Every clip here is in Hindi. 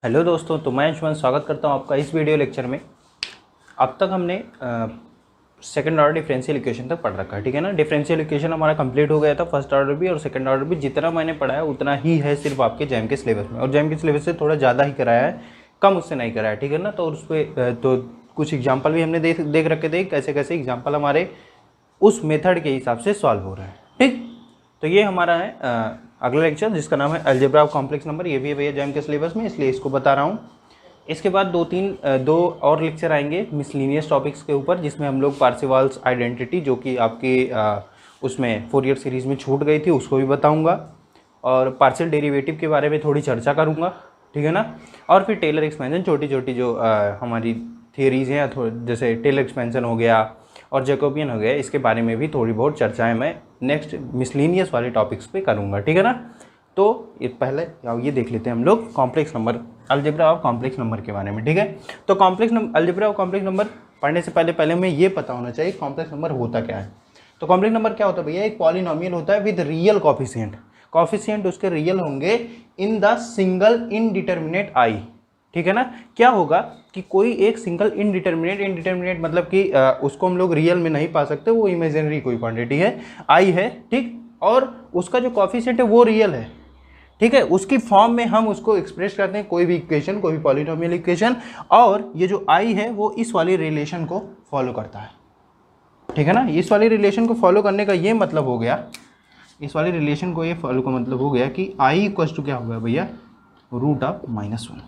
हेलो दोस्तों, तो मैं अंशुमान स्वागत करता हूं आपका इस वीडियो लेक्चर में। अब तक हमने सेकंड ऑर्डर डिफरेंशियल इक्वेशन तक पढ़ रखा है, ठीक है ना। डिफरेंशियल इक्वेशन हमारा कंप्लीट हो गया था, फर्स्ट ऑर्डर भी और सेकंड ऑर्डर भी। जितना मैंने पढ़ा है उतना ही है सिर्फ आपके जैम के सिलेबस में, और जैम के सिलेबस से थोड़ा ज़्यादा ही कराया है, कम उससे नहीं कराया, ठीक है ना। तो उस पर तो कुछ एग्जाम्पल भी हमने देख रखे थे, कैसे कैसे एग्जाम्पल हमारे उस मेथड के हिसाब से सॉल्व हो रहा है, ठीक। तो ये हमारा है अगला लेक्चर, जिसका नाम है अलजेब्रा ऑफ कॉम्प्लेक्स नंबर। ये भी है भैया जैम के सिलेबस में, इसलिए इसको बता रहा हूँ। इसके बाद दो और लेक्चर आएंगे मिसलिनियस टॉपिक्स के ऊपर, जिसमें हम लोग पार्सेवल्स आइडेंटिटी, जो कि आपकी उसमें फोरियर सीरीज़ में छूट गई थी, उसको भी बताऊँगा। और पार्शियल डेरिवेटिव के बारे में थोड़ी चर्चा करूँगा, ठीक है ना। और फिर टेलर एक्सपेंशन, छोटी छोटी जो हमारी थियरीज़ हैं, जैसे टेलर एक्सपेंशन हो गया और जैकोबियन हो गया, इसके बारे में भी थोड़ी बहुत चर्चाएं मैं नेक्स्ट मिसलिनियस वाले टॉपिक्स पे करूँगा, ठीक है ना। तो ये पहले ये देख लेते हैं हम लोग complex number, algebra of complex number के बारे में, ठीक है। तो अलजेब्रा ऑफ कॉम्प्लेक्स नंबर पढ़ने से पहले हमें ये पता होना चाहिए कॉम्प्लेक्स नंबर होता क्या है। तो कॉम्प्लेक्स नंबर क्या होता है भैया? एक पॉलिनोमियल होता है विद रियल कॉफिशिएंट। कॉफिशिएंट उसके रियल होंगे इन द सिंगल इनडिटर्मिनेट आई, ठीक है ना। क्या होगा कि कोई एक सिंगल इनडिटर्मिनेट मतलब कि उसको हम लोग रियल में नहीं पा सकते, वो इमेजिनरी कोई क्वांटिटी है, आई है, ठीक। और उसका जो कॉफिशिएंट है वो रियल है, ठीक है। उसकी फॉर्म में हम उसको एक्सप्रेस करते हैं, कोई भी इक्वेशन, कोई भी पॉलिनोमियल इक्वेशन। और ये जो आई है वो इस वाली रिलेशन को फॉलो करता है, ठीक है ना। इस वाली रिलेशन को फॉलो करने का ये मतलब हो गया, इस वाली रिलेशन को ये फॉलो का मतलब हो गया कि आई इक्वल टू क्या हो गया भैया? रूट ऑफ -1,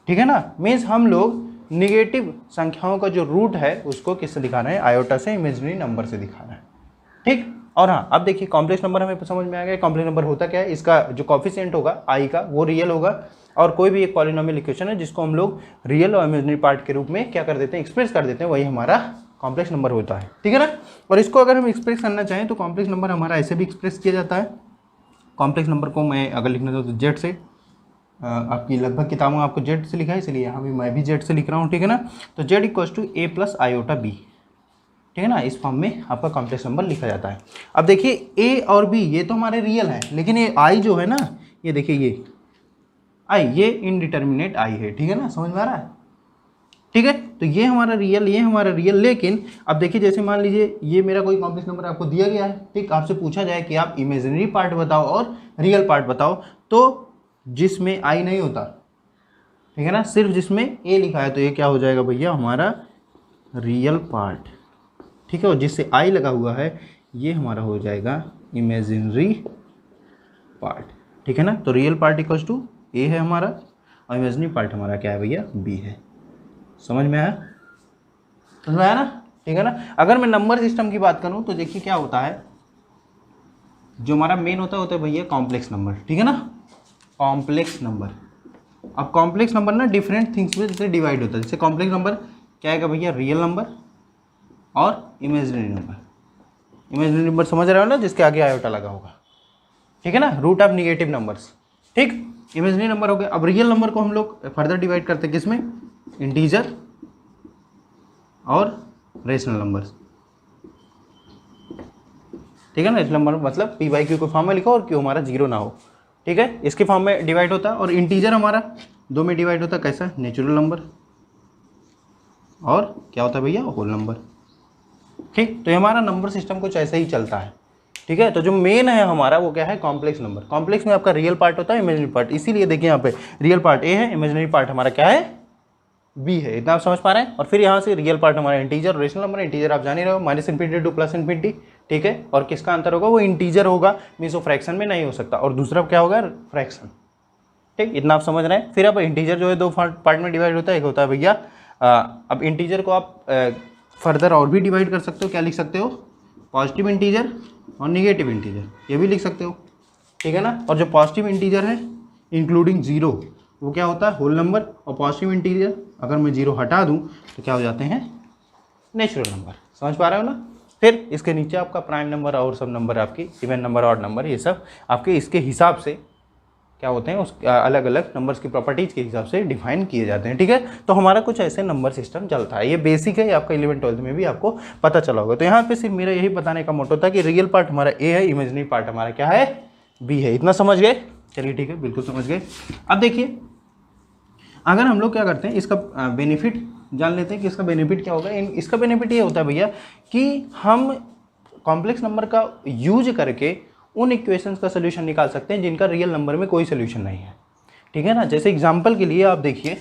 ठीक है ना। मीन्स हम लोग निगेटिव संख्याओं का जो रूट है उसको किससे दिखा रहे हैं? आयोटा से, इमेजिनरी नंबर से दिखा रहे हैं, ठीक। और हाँ, अब देखिए कॉम्प्लेक्स नंबर हमें समझ में आ गया। कॉम्प्लेक्स नंबर होता क्या है? इसका जो कॉफिशिएंट होगा आई का वो रियल होगा, और कोई भी एक पॉलिनोमियल इक्वेशन है जिसको हम लोग रियल और इमेजिनरी पार्ट के रूप में क्या कर देते हैं? एक्सप्रेस कर देते हैं, वही हमारा कॉम्प्लेक्स नंबर होता है, ठीक है ना। और इसको अगर हम एक्सप्रेस करना चाहें तो कॉम्प्लेक्स नंबर हमारा ऐसे भी एक्सप्रेस किया जाता है। कॉम्प्लेक्स नंबर को मैं अगर लिखना चाहूँ तो जेड से, आपकी लगभग किताबों में आपको जेड से लिखा है, इसलिए यहाँ भी मैं भी जेड से लिख रहा हूँ, ठीक है ना। तो Z equals to A plus iota B, ठीक है ना। इस फॉर्म में आपका कॉम्प्लेक्स नंबर लिखा जाता है। अब देखिए ए और बी ये तो हमारे रियल है, लेकिन ये आई जो है ना, ये देखिए ये आई, ये इनडिटर्मिनेट आई है, ठीक है ना। समझ में आ रहा है? ठीक है, तो ये हमारा रियल, ये हमारा रियल। लेकिन अब देखिए, जैसे मान लीजिए ये मेरा कोई कॉम्प्लेक्स नंबर आपको दिया गया है, ठीक। आपसे पूछा जाए कि आप इमेजिनरी पार्ट बताओ और रियल पार्ट बताओ, तो जिसमें आई नहीं होता, ठीक है ना, सिर्फ जिसमें ए लिखा है, तो ये क्या हो जाएगा भैया? हमारा रियल पार्ट, ठीक है। और जिससे आई लगा हुआ है ये हमारा हो जाएगा इमेजिनरी पार्ट, ठीक है ना। तो रियल पार्ट इक्वल्स टू ए है हमारा, और इमेजिनरी पार्ट हमारा क्या है भैया? बी है। समझ में आया? समझ में आया ना? ठीक है ना। अगर मैं नंबर सिस्टम की बात करूं तो देखिए क्या होता है, जो हमारा मेन होता है भैया कॉम्प्लेक्स नंबर, ठीक है ना। कॉम्प्लेक्स नंबर, अब कॉम्प्लेक्स नंबर ना डिफरेंट थिंग्स में जैसे डिवाइड होता है। जैसे कॉम्प्लेक्स नंबर क्या है भैया? रियल नंबर और इमेजिनरी नंबर। इमेजिनरी नंबर समझ रहे हो ना, जिसके आगे आयोटा लगा होगा, ठीक है ना, रूट ऑफ निगेटिव नंबर्स, ठीक। इमेजिनरी नंबर हो गया। अब रियल नंबर को हम लोग फर्दर डिवाइड करते हैं किसमें? इंटीजर और रेशनल नंबर्स, ठीक है ना। रेशनल नंबर मतलब पी बाई क्यू को फॉर्म में लिखो और क्यू हमारा जीरो ना हो, ठीक है, इसके फॉर्म में डिवाइड होता है। और इंटीजर हमारा दो में डिवाइड होता है, कैसा? नेचुरल नंबर और क्या होता है भैया? होल नंबर, ठीक। तो ये हमारा नंबर सिस्टम कुछ ऐसे ही चलता है, ठीक है। तो जो मेन है हमारा वो क्या है? Complex number. कॉम्प्लेक्स में आपका रियल पार्ट होता है, इमेजिनरी पार्ट। इसीलिए देखिए यहाँ पे रियल पार्ट ए है, इमेजिनरी पार्ट हमारा क्या है? बी है। इतना आप समझ पा रहे हैं। और फिर यहाँ से रियल पार्ट हमारा इंटीजर, रेशनल नंबर। इंटीजर आप जान ही रहे हो, -∞ टू +∞, ठीक है। और किसका अंतर होगा? वो इंटीजर होगा, मीन्स वो फ्रैक्शन में नहीं हो सकता। और दूसरा क्या होगा? फ्रैक्शन, ठीक। इतना आप समझ रहे हैं। फिर अब इंटीजर जो है दो पार्ट में डिवाइड होता है। एक होता है भैया, अब इंटीजर को आप फर्दर और भी डिवाइड कर सकते हो। क्या लिख सकते हो? पॉजिटिव इंटीजर और निगेटिव इंटीजर, ये भी लिख सकते हो, ठीक है ना। और जो पॉजिटिव इंटीजर है इंक्लूडिंग जीरो, वो क्या होता है? Whole number. और पॉजिटिव इंटीजर अगर मैं जीरो हटा दूं तो क्या हो जाते हैं? Natural number. समझ पा रहे हो ना। फिर इसके नीचे आपका प्राइम नंबर और सब नंबर, आपकी इवन नंबर, ऑड नंबर, ये सब आपके इसके हिसाब से क्या होते हैं? उस अलग अलग नंबर्स की प्रॉपर्टीज़ के हिसाब से डिफाइन किए जाते हैं, ठीक है। तो हमारा कुछ ऐसे नंबर सिस्टम चलता है। ये बेसिक है, आपका 11th-12th में भी आपको पता चला होगा। तो यहाँ पे सिर्फ मेरा यही बताने का मोटो था कि रियल पार्ट हमारा ए है, इमेजिनरी पार्ट हमारा क्या है? बी है। इतना समझ गए? चलिए ठीक है, बिल्कुल समझ गए। अब देखिए अगर हम लोग क्या करते हैं, इसका बेनिफिट जान लेते हैं कि इसका बेनिफिट क्या होगा। इसका बेनिफिट ये होता है भैया कि हम कॉम्प्लेक्स नंबर का यूज करके उन इक्वेशंस का सोल्यूशन निकाल सकते हैं जिनका रियल नंबर में कोई सोल्यूशन नहीं है, ठीक है ना। जैसे एग्जांपल के लिए आप देखिए,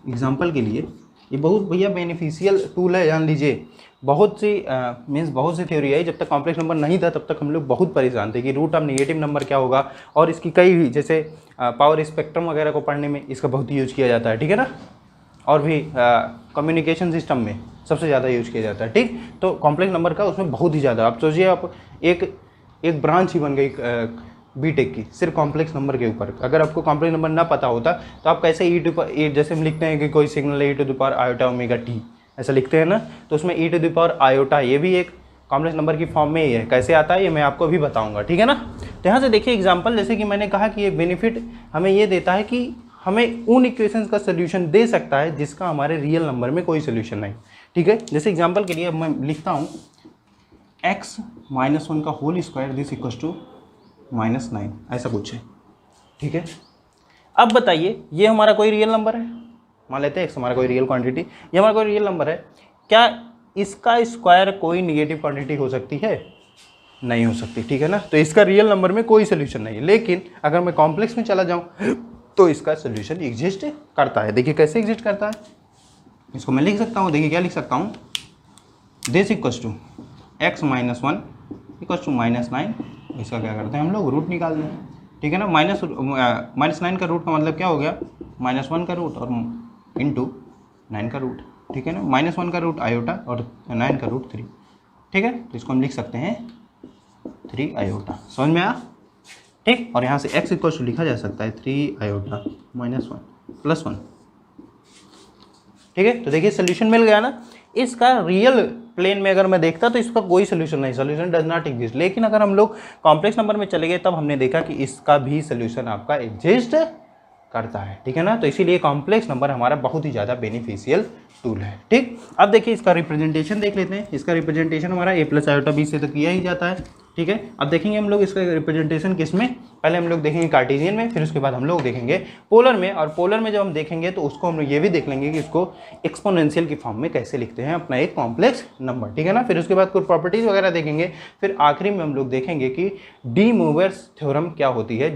एग्जांपल के लिए ये बहुत भैया बेनिफिशियल टूल है, जान लीजिए। बहुत सी मीन्स बहुत सी थ्योरी है, जब तक कॉम्प्लेक्स नंबर नहीं था तब तक हम लोग बहुत परेशान थे कि रूट ऑफ नेगेटिव नंबर क्या होगा, और इसकी कई जैसे पावर स्पेक्ट्रम वगैरह को पढ़ने में इसका बहुत यूज किया जाता है, ठीक है ना। और भी कम्युनिकेशन सिस्टम में सबसे ज़्यादा यूज किया जाता है, ठीक। तो कॉम्प्लेक्स नंबर का उसमें बहुत ही ज़्यादा, आप सोचिए आप एक ब्रांच ही बन गई बीटेक की सिर्फ कॉम्प्लेक्स नंबर के ऊपर। अगर आपको कॉम्प्लेक्स नंबर ना पता होता तो आप कैसे जैसे हम लिखते हैं कि कोई सिग्नल है e⁻i⁻ ऐसा लिखते हैं ना, तो उसमें e⁻i ये भी एक कॉम्प्लेक्स नंबर की फॉर्म में ही है। कैसे आता है ये मैं आपको अभी बताऊंगा, ठीक है ना। तो यहाँ से देखिए एग्जांपल, जैसे कि मैंने कहा कि ये बेनिफिट हमें ये देता है कि हमें उन इक्वेशंस का सोल्यूशन दे सकता है जिसका हमारे रियल नंबर में कोई सोल्यूशन नहीं, ठीक है। जैसे एग्जांपल के लिए अब मैं लिखता हूँ x - 1 का whole square this equals to -9, ऐसा कुछ है, ठीक है। अब बताइए ये हमारा कोई रियल नंबर है, मान लेते हैं x हमारा कोई रियल क्वांटिटी, ये हमारा कोई रियल नंबर है। क्या इसका स्क्वायर कोई निगेटिव क्वांटिटी हो सकती है? नहीं हो सकती, ठीक है ना। तो इसका रियल नंबर में कोई सोल्यूशन नहीं है। लेकिन अगर मैं कॉम्प्लेक्स में चला जाऊँ तो इसका सोल्यूशन एग्जिस्ट करता है। देखिए कैसे एग्जिस्ट करता है, इसको मैं लिख सकता हूँ। देखिए क्या लिख सकता हूँ, this equals to x - 1 equals to -9। इसका क्या करते हैं हम लोग, रूट निकाल दें, ठीक है ना। -9 का रूट का मतलब क्या हो गया, -1 का रूट और इंटू 9 का रूट, ठीक है ना। -1 का रूट आयोटा और 9 का रूट 3, ठीक है। तो इसको हम लिख सकते हैं 3 आयोटा, समझ में आया, ठीक। और यहाँ से x इक्वल्स टू लिखा जा सकता है 3 आयोटा -1 + 1, ठीक है। तो देखिए सोल्यूशन मिल गया ना। इसका रियल प्लेन में अगर मैं देखता तो इसका कोई सोल्यूशन नहीं, सोल्यूशन डज नॉट एग्जिस्ट। लेकिन अगर हम लोग कॉम्प्लेक्स नंबर में चले गए तब हमने देखा कि इसका भी सोल्यूशन आपका एग्जिस्ट करता है, ठीक है ना। तो इसीलिए कॉम्प्लेक्स नंबर हमारा बहुत ही ज़्यादा बेनिफिशियल टूल है, ठीक। अब देखिए इसका रिप्रेजेंटेशन देख लेते हैं। इसका रिप्रेजेंटेशन हमारा a+i⁻b से तो किया ही जाता है, ठीक है। अब देखेंगे हम लोग इसका रिप्रेजेंटेशन किस में, पहले हम लोग देखेंगे कार्टेशियन में, फिर उसके बाद हम लोग देखेंगे पोलर में। और पोलर में जब हम देखेंगे तो उसको हम लोग ये भी देख लेंगे कि इसको एक्सपोनेंशियल की फॉर्म में कैसे लिखते हैं अपना एक कॉम्प्लेक्स नंबर, ठीक है ना। फिर उसके बाद कुछ प्रॉपर्टीज़ वगैरह देखेंगे। फिर आखिरी में हम लोग देखेंगे कि डी मूवर्स थ्योरम क्या होती है,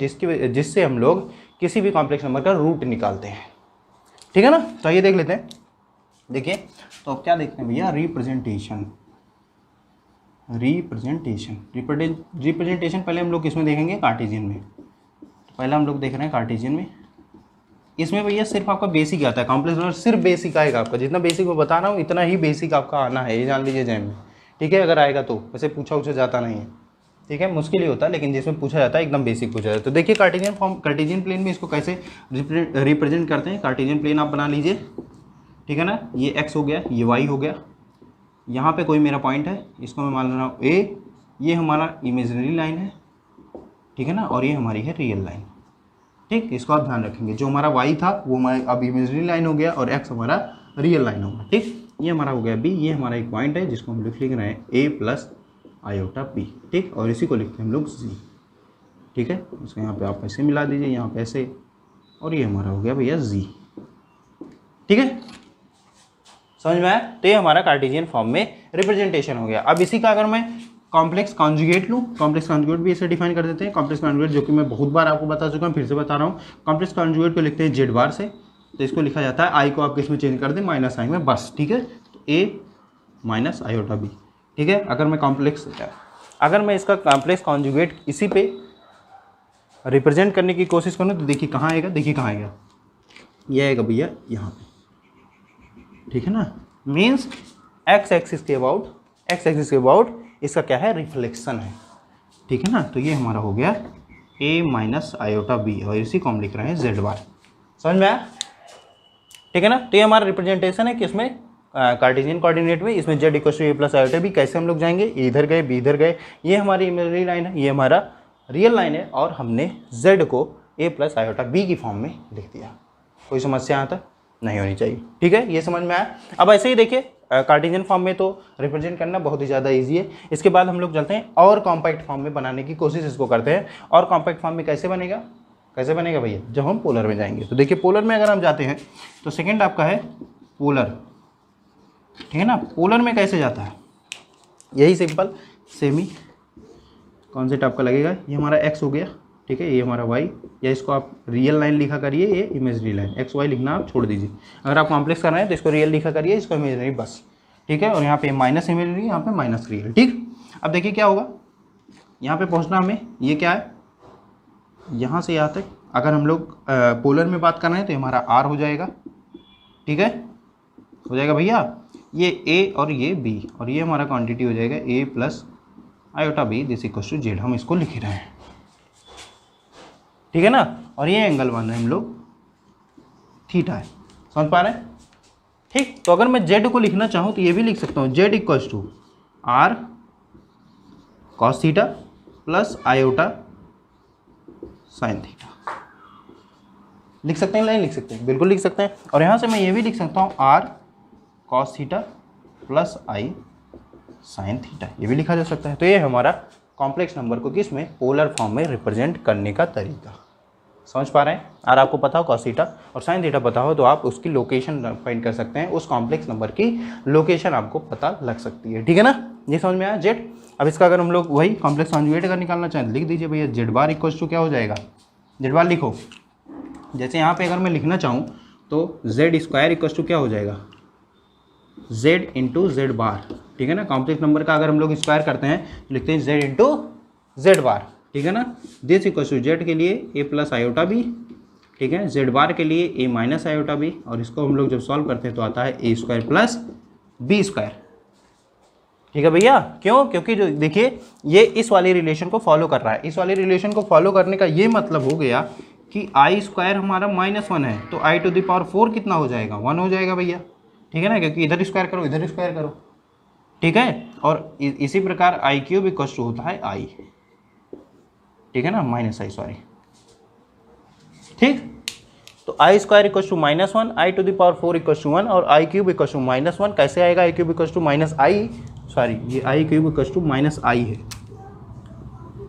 जिससे हम लोग किसी भी कॉम्प्लेक्स नंबर का रूट निकालते हैं, ठीक है ना। तो ये देख लेते हैं। देखिए तो अब क्या देखते हैं भैया, रिप्रेजेंटेशन पहले हम लोग किसमें देखेंगे, कार्टेशियन में। तो पहले हम लोग देख रहे हैं कार्टेशियन में। इसमें भैया सिर्फ आपका बेसिक आता है, कॉम्प्लेक्स नंबर सिर्फ बेसिक आएगा आपका। जितना बेसिक मैं बता रहा हूँ इतना ही बेसिक आपका आना है, ये जान लीजिए जैम में, ठीक है। अगर आएगा तो, वैसे पूछा जाता नहीं है, ठीक है, मुश्किल ही होता है, लेकिन जिसमें पूछा जाता है एकदम बेसिक पूछा जाता है। तो देखिए कार्टेशियन प्लेन में इसको कैसे रिप्रेजेंट करते हैं। कार्टेशियन प्लेन आप बना लीजिए, ठीक है ना। ये x हो गया, ये y हो गया, यहाँ पे कोई मेरा पॉइंट है, इसको मैं मान रहा हूँ a, ये हमारा इमेजिनरी लाइन है, ठीक है ना, और ये हमारी है रियल लाइन, ठीक। इसको आप ध्यान रखेंगे, जो हमारा y था वो हमारा अब इमेजिनरी लाइन हो गया और x हमारा रियल लाइन होगा, ठीक। ये हमारा हो गया b, ये हमारा एक पॉइंट है जिसको हम लिख रहे हैं a+i⁻b, ठीक। और इसी को लिखते हैं हम लोग z, ठीक है। इसको यहाँ पे आप ऐसे मिला दीजिए, यहाँ पे ऐसे, और ये हमारा हो गया भैया z, ठीक है, समझ में आया। तो ये हमारा कार्टेशियन फॉर्म में रिप्रेजेंटेशन हो गया। अब इसी का अगर मैं कॉम्प्लेक्स कॉन्जुगेट लूँ, कॉम्प्लेक्स कॉन्जुगेट भी इसे डिफाइन कर देते हैं। कॉम्प्लेक्स कॉन्जुगेट जो कि मैं बहुत बार आपको बता चुका हूँ, फिर से बता रहा हूँ। कॉम्प्लेक्स कॉन्जुगेट को लिखते हैं z बार से, तो इसको लिखा जाता है i को आप किस में चेंज कर दें, -i में, बस, ठीक है। तो a-i⁻b, ठीक है। अगर मैं इसका कॉम्प्लेक्स कॉन्जुगेट इसी पे रिप्रेजेंट करने की कोशिश करूँ तो देखिए कहाँ आएगा, देखिए कहाँ आएगा, ये आएगा भैया यहाँ पे, ठीक है ना। मीन्स x एक्सिस के अबाउट इसका क्या है, रिफ्लेक्शन है, ठीक है ना। तो ये हमारा हो गया a-i⁻b और इसी को हम लिख रहे हैं z बार, समझ में आया, ठीक है ना। तो ये हमारा रिप्रेजेंटेशन है कि इसमें कार्टेशियन कोऑर्डिनेट में, इसमें z = a+i⁻b। कैसे हम लोग जाएंगे, इधर गए, b इधर गए, ये हमारी इमेजिनरी लाइन है, ये हमारा रियल लाइन है, और हमने z को a+i⁻b की फॉर्म में लिख दिया। कोई समस्या यहाँ तक नहीं होनी चाहिए, ठीक है, ये समझ में आया। अब ऐसे ही देखिए कार्टेशियन फॉर्म में तो रिप्रेजेंट करना बहुत ही ज़्यादा इजी है। इसके बाद हम लोग चलते हैं और कॉम्पैक्ट फॉर्म में बनाने की कोशिश इसको करते हैं। और कॉम्पैक्ट फॉर्म में कैसे बनेगा, कैसे बनेगा भैया, जब हम पोलर में जाएंगे। तो देखिए पोलर में अगर हम जाते हैं तो सेकंड आपका है पोलर, ठीक है ना। पोलर में कैसे जाता है, यही सिंपल सेमी कॉन्सेप्ट आपका लगेगा। ये हमारा x हो गया, ठीक है, ये हमारा y, या इसको आप रियल लाइन लिखा करिए, ये इमेजरी लाइन, एक्स वाई लिखना आप छोड़ दीजिए। अगर आप कॉम्प्लेक्स कर रहे हैं तो इसको रियल लिखा करिए, इसको इमेजरी बस, ठीक है। और यहाँ पे माइनस इमेजरी, यहाँ पे माइनस रियल, ठीक। अब देखिए क्या होगा, यहाँ पे पहुँचना हमें, ये क्या है, यहाँ से यहाँ तक अगर हम लोग पोलर में बात कर रहे हैं तो हमारा r हो जाएगा, ठीक है, हो जाएगा भैया। ये a और ये b, और ये हमारा क्वांटिटी हो जाएगा a plus iota b this equals to Z, हम इसको लिख रहे हैं, ठीक है ना। और ये एंगल मान रहे हैं हम लोग थीटा है, समझ पा रहे हैं, ठीक। तो अगर मैं z को लिखना चाहूँ तो ये भी लिख सकता हूँ, z equals to r cos theta plus iota sine theta, लिख सकते हैं, नहीं लिख सकते हैं, बिल्कुल लिख सकते हैं। और यहाँ से मैं ये भी लिख सकता हूँ r cos theta plus I sine theta, ये भी लिखा जा सकता है। तो ये हमारा कॉम्प्लेक्स नंबर को किस में, पोलर फॉर्म में रिप्रेजेंट करने का तरीका, समझ पा रहे हैं। और आपको पता हो कॉस थीटा और साइन थीटा पता हो तो आप उसकी लोकेशन फाइंड कर सकते हैं, उस कॉम्प्लेक्स नंबर की लोकेशन आपको पता लग सकती है, ठीक है ना। ये समझ में आया जेड। अब इसका अगर हम लोग वही कॉम्प्लेक्स कॉन्जुगेट अगर निकालना चाहें लिख दीजिए भैया, जेड बार इक्वल्स टू क्या हो जाएगा, जेड बार लिखो। जैसे यहाँ पे अगर मैं लिखना चाहूँ तो जेड स्क्वायर इक्वल्स टू क्या हो जाएगा, जेड इंटू जेड बार, ठीक है ना। कॉम्प्लेक्स नंबर का अगर हम लोग स्क्वायर करते हैं तो लिखते हैं जेड इंटू जेड बार, ठीक है ना। दिस इक्वल्स टू जेड के लिए ए प्लस आयोटा बी, ठीक है, जेड बार के लिए ए माइनस आयोटा बी, और इसको हम लोग जब सॉल्व करते हैं तो आता है ए स्क्वायर प्लस बी स्क्वायर, ठीक है भैया। क्यों, क्योंकि जो देखिए ये इस वाली रिलेशन को फॉलो कर रहा है। इस वाली रिलेशन को फॉलो करने का ये मतलब हो गया कि आई स्क्वायर हमारा -1 है, तो आई टू द पावर 4 कितना हो जाएगा, 1 हो जाएगा भैया, ठीक है ना, क्योंकि इधर स्क्वायर करो इधर स्क्वायर करो, ठीक है। और इसी प्रकार आई क्यूब इक्वल टू होता है आई, ठीक है ना, माइनस आई, सॉरी, ठीक। तो I square equal to -1, I to the power 4 equal to 1, और आई क्यूब इक्वल टू -1 कैसे आएगा, I cube equal to minus I, sorry ये I cube equal to minus I है,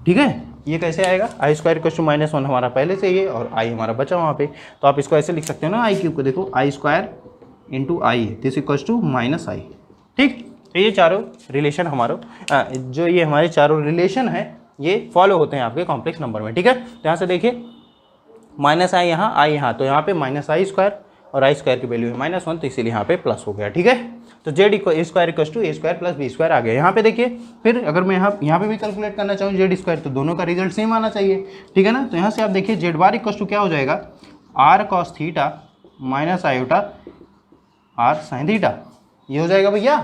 ठीक है। ये कैसे आएगा, आई स्क्वायर इक्वल टू -1 हमारा पहले से ही है और आई हमारा बचा वहाँ पे, तो आप इसको ऐसे लिख सकते हो ना, आई क्यूब को देखो I square into I this equal to minus I, ठीक। तो ये चारों रिलेशन हमारा जो ये हमारे चारों रिलेशन है ये फॉलो होते हैं आपके कॉम्प्लेक्स नंबर में, ठीक है। तो यहाँ से देखिए माइनस आई यहाँ, तो यहाँ पे माइनस आई स्क्वायर और आई स्क्वायर की वैल्यू है -1, तो इसीलिए यहाँ पे प्लस हो गया, ठीक है। तो Z A square equal to A square plus B square आ गया। यहाँ पे देखिए फिर अगर मैं यहाँ पे भी कैलकुलेट करना चाहूँ जेड स्क्वायर, तो दोनों का रिजल्ट सेम आना चाहिए, ठीक है ना। तो यहाँ से आप देखिए जेड बार इक्वल टू क्या हो जाएगा, R cos theta minus iota R sine theta, ये हो जाएगा भैया,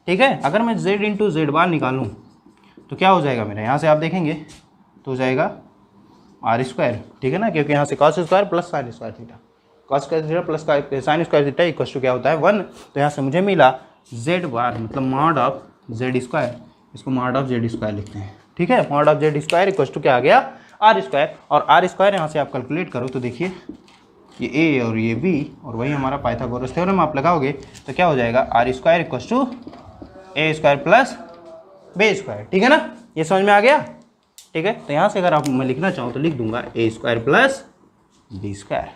ठीक है। अगर मैं जेड इंटू जेड बार निकालूँ तो क्या हो जाएगा मेरा, यहाँ से आप देखेंगे तो हो जाएगा आर स्क्वायर, ठीक है ना, क्योंकि यहाँ से cos square plus sine square theta, cos square theta plus sine square theta equal to क्या होता है 1। तो यहाँ से मुझे मिला जेड बार मतलब मॉड ऑफ जेड स्क्वायर, इसको मॉड ऑफ जेड स्क्वायर लिखते हैं, ठीक है। Mod of Z square equal to क्या आ गया, आर स्क्वायर, और आर स्क्वायर यहाँ से आप कैलकुलेट करो तो देखिए ये ए और ये बी, और वही हमारा पाइथागोरस थ्योरम आप लगाओगे तो क्या हो जाएगा, R square equal to A square plus B square, ठीक है ना। ये समझ में आ गया, ठीक है। तो यहाँ से अगर आप मैं लिखना चाहूँ तो लिख दूंगा ए स्क्वायर प्लस बी स्क्वायर,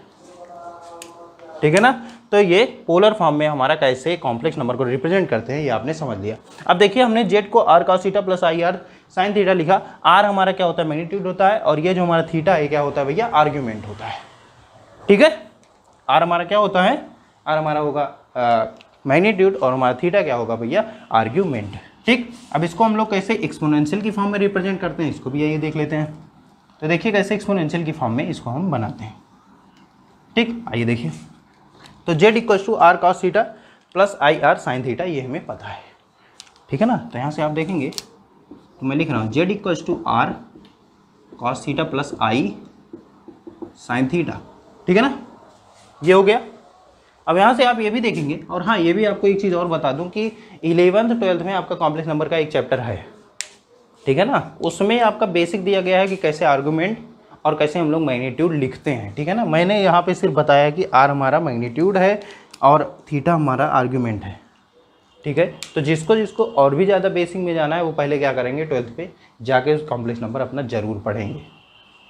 ठीक है ना। तो ये पोलर फॉर्म में हमारा कैसे कॉम्प्लेक्स नंबर को रिप्रेजेंट करते हैं ये आपने समझ लिया। अब देखिए हमने जेड को R cos theta plus I R sine theta लिखा, आर हमारा क्या होता है, मैग्नीट्यूड होता है, और ये जो हमारा थीटा है क्या होता है भैया, आर्ग्यूमेंट होता है, ठीक है। आर हमारा क्या होता है, आर हमारा होगा मैग्नीट्यूड, और हमारा थीटा क्या होगा भैया, आर्ग्यूमेंट, ठीक। अब इसको हम लोग कैसे एक्सपोनेंशियल की फॉर्म में रिप्रेजेंट करते हैं इसको भी आइए देख लेते हैं। तो देखिए कैसे एक्सपोनेंशियल की फॉर्म में इसको हम बनाते हैं, ठीक। आइए देखिए, तो Z equal to R cos theta plus I R sine theta, ये हमें पता है, ठीक है ना। तो यहाँ से आप देखेंगे तो मैं लिख रहा हूँ Z equal to R cos theta plus I sine theta, ठीक है ना, ये हो गया। अब यहाँ से आप ये भी देखेंगे, और हाँ ये भी आपको एक चीज़ और बता दूँ कि 11th 12th में आपका कॉम्प्लेक्स नंबर का एक चैप्टर है, ठीक है ना, उसमें आपका बेसिक दिया गया है कि कैसे आर्गूमेंट और कैसे हम लोग मैग्नीट्यूड लिखते हैं, ठीक है ना। मैंने यहाँ पे सिर्फ बताया कि आर हमारा मैग्नीट्यूड है और थीटा हमारा आर्गूमेंट है, ठीक है। तो जिसको जिसको और भी ज़्यादा बेसिक में जाना है वो पहले क्या करेंगे, 12th पे जाके उस कॉम्प्लेक्स नंबर अपना ज़रूर पढ़ेंगे,